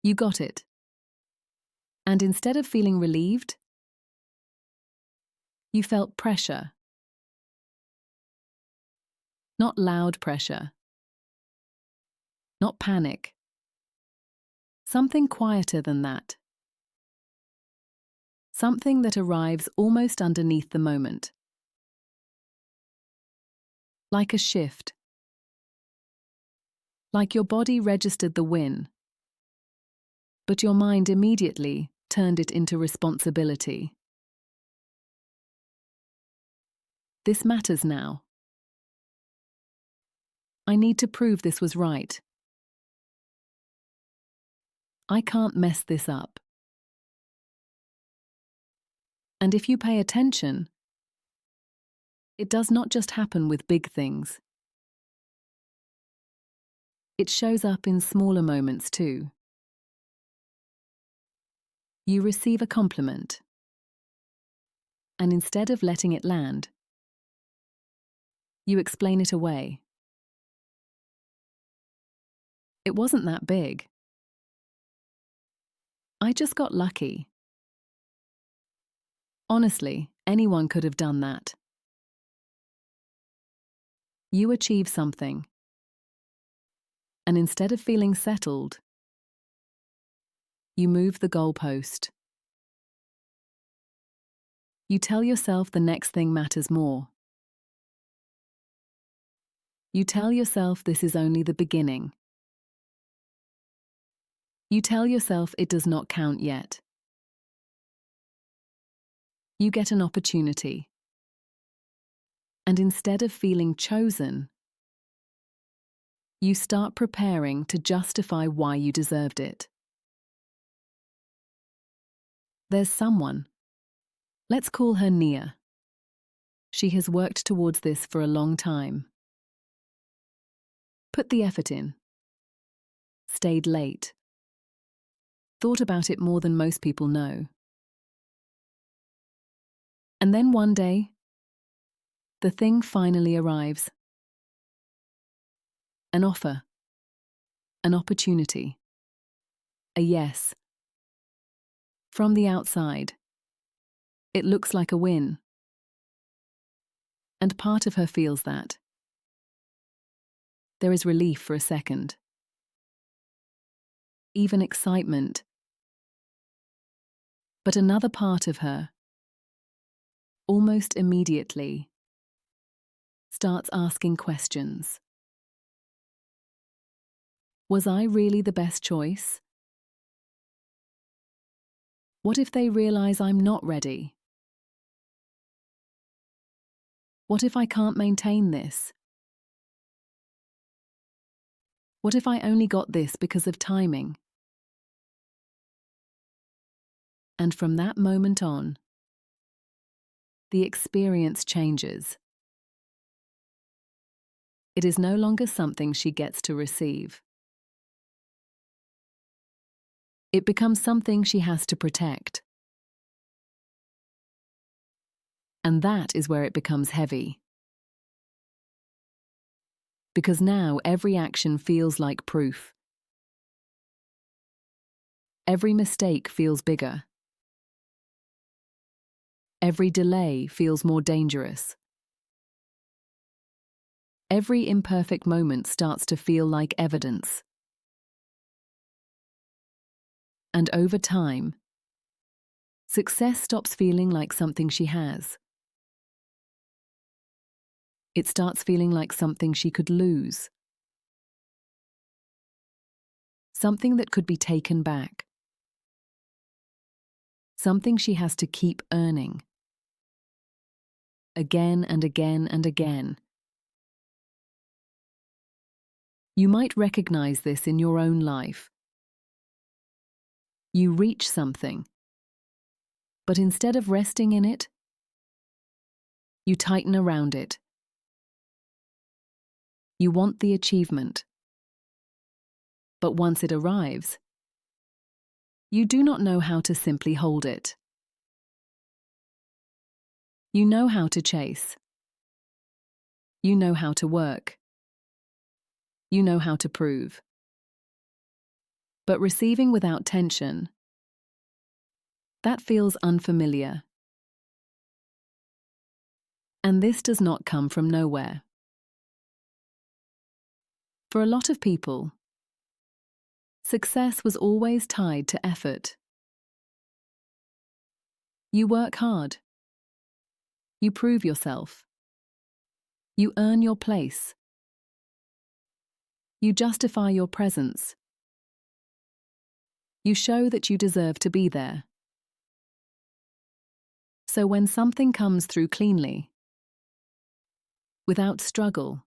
You got it. And instead of feeling relieved, you felt pressure. Not loud pressure. Not panic. Something quieter than that. Something that arrives almost underneath the moment. Like a shift. Like your body registered the win, but your mind immediately turned it into responsibility. This matters now. I need to prove this was right. I can't mess this up. And if you pay attention, it does not just happen with big things. It shows up in smaller moments too. You receive a compliment, and instead of letting it land, you explain it away. It wasn't that big. I just got lucky. Honestly, anyone could have done that. You achieve something, and instead of feeling settled, you move the goalpost. You tell yourself the next thing matters more. You tell yourself this is only the beginning. You tell yourself it does not count yet. You get an opportunity. And instead of feeling chosen, you start preparing to justify why you deserved it. There's someone. Let's call her Nia. She has worked towards this for a long time. Put the effort in. Stayed late. Thought about it more than most people know. And then one day, the thing finally arrives. An offer. An opportunity. A yes. From the outside, it looks like a win. And part of her feels that. There is relief for a second. Even excitement. But another part of her, almost immediately, starts asking questions. Was I really the best choice? What if they realize I'm not ready? What if I can't maintain this? What if I only got this because of timing? And from that moment on, the experience changes. It is no longer something she gets to receive. It becomes something she has to protect. And that is where it becomes heavy. Because now every action feels like proof. Every mistake feels bigger. Every delay feels more dangerous. Every imperfect moment starts to feel like evidence. And over time, success stops feeling like something she has. It starts feeling like something she could lose. Something that could be taken back. Something she has to keep earning. Again and again and again. You might recognize this in your own life. You reach something, but instead of resting in it, you tighten around it. You want the achievement. But once it arrives, you do not know how to simply hold it. You know how to chase. You know how to work. You know how to prove. But receiving without tension, that feels unfamiliar. And this does not come from nowhere. For a lot of people, success was always tied to effort. You work hard. You prove yourself. You earn your place. You justify your presence. You show that you deserve to be there. So when something comes through cleanly, without struggle,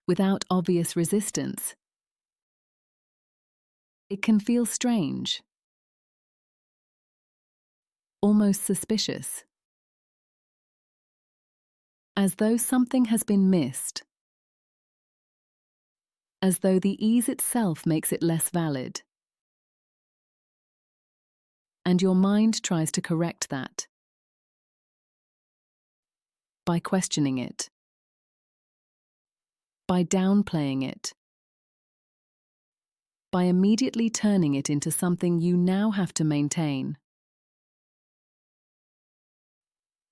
without obvious resistance, it can feel strange, almost suspicious, as though something has been missed, as though the ease itself makes it less valid. And your mind tries to correct that by questioning it, by downplaying it, by immediately turning it into something you now have to maintain.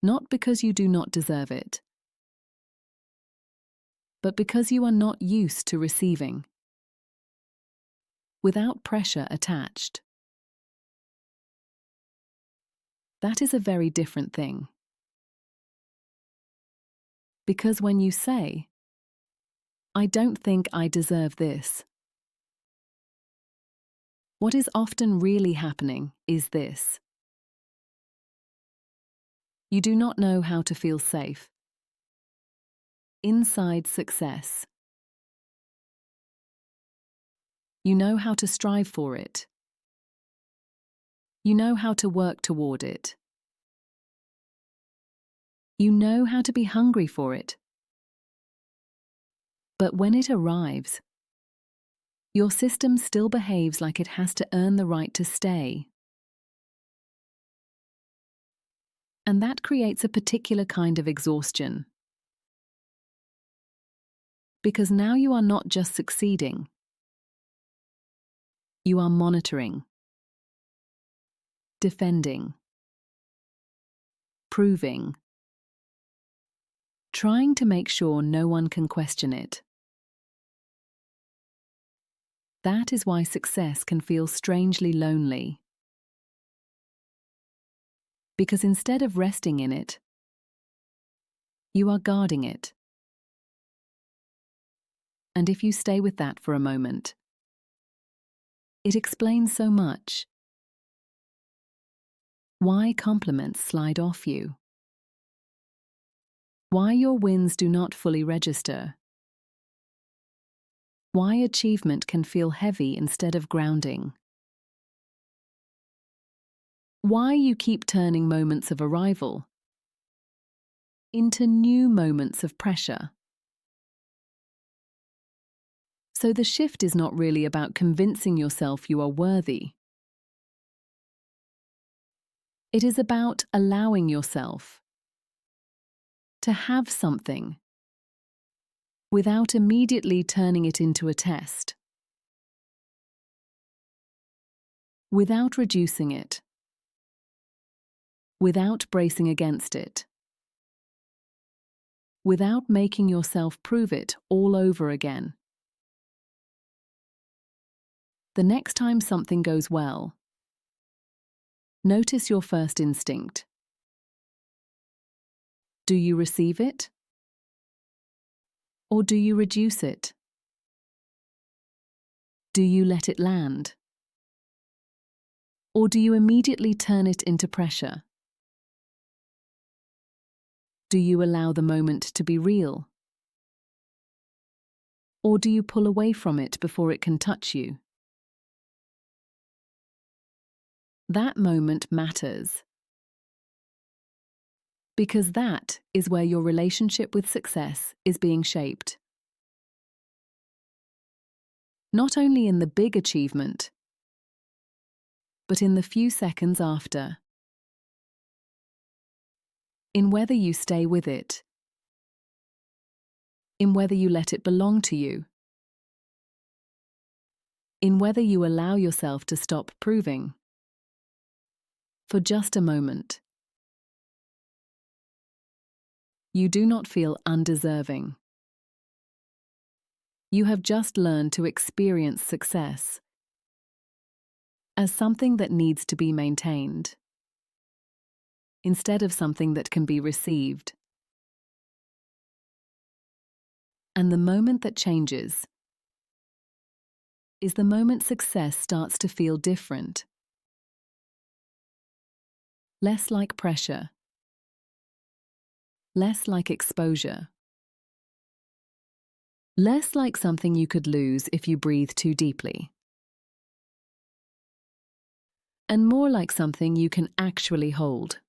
Not because you do not deserve it, but because you are not used to receiving, without pressure attached. That is a very different thing. Because when you say, "I don't think I deserve this," what is often really happening is this. You do not know how to feel safe inside success. You know how to strive for it. You know how to work toward it. You know how to be hungry for it. But when it arrives, your system still behaves like it has to earn the right to stay. And that creates a particular kind of exhaustion. Because now you are not just succeeding. You are monitoring, defending, proving, trying to make sure no one can question it. That is why success can feel strangely lonely. Because instead of resting in it, you are guarding it. And if you stay with that for a moment, it explains so much. Why compliments slide off you. Why your wins do not fully register. Why achievement can feel heavy instead of grounding. Why you keep turning moments of arrival into new moments of pressure. So the shift is not really about convincing yourself you are worthy. It is about allowing yourself to have something without immediately turning it into a test, without reducing it, without bracing against it, without making yourself prove it all over again. The next time something goes well, notice your first instinct. Do you receive it? Or do you reduce it? Do you let it land? Or do you immediately turn it into pressure? Do you allow the moment to be real? Or do you pull away from it before it can touch you? That moment matters. Because that is where your relationship with success is being shaped. Not only in the big achievement, but in the few seconds after. In whether you stay with it. In whether you let it belong to you. in whether you allow yourself to stop proving for just a moment. You do not feel undeserving. You have just learned to experience success as something that needs to be maintained, instead of something that can be received. And the moment that changes is the moment success starts to feel different. Less like pressure, less like exposure, less like something you could lose if you breathe too deeply, and more like something you can actually hold.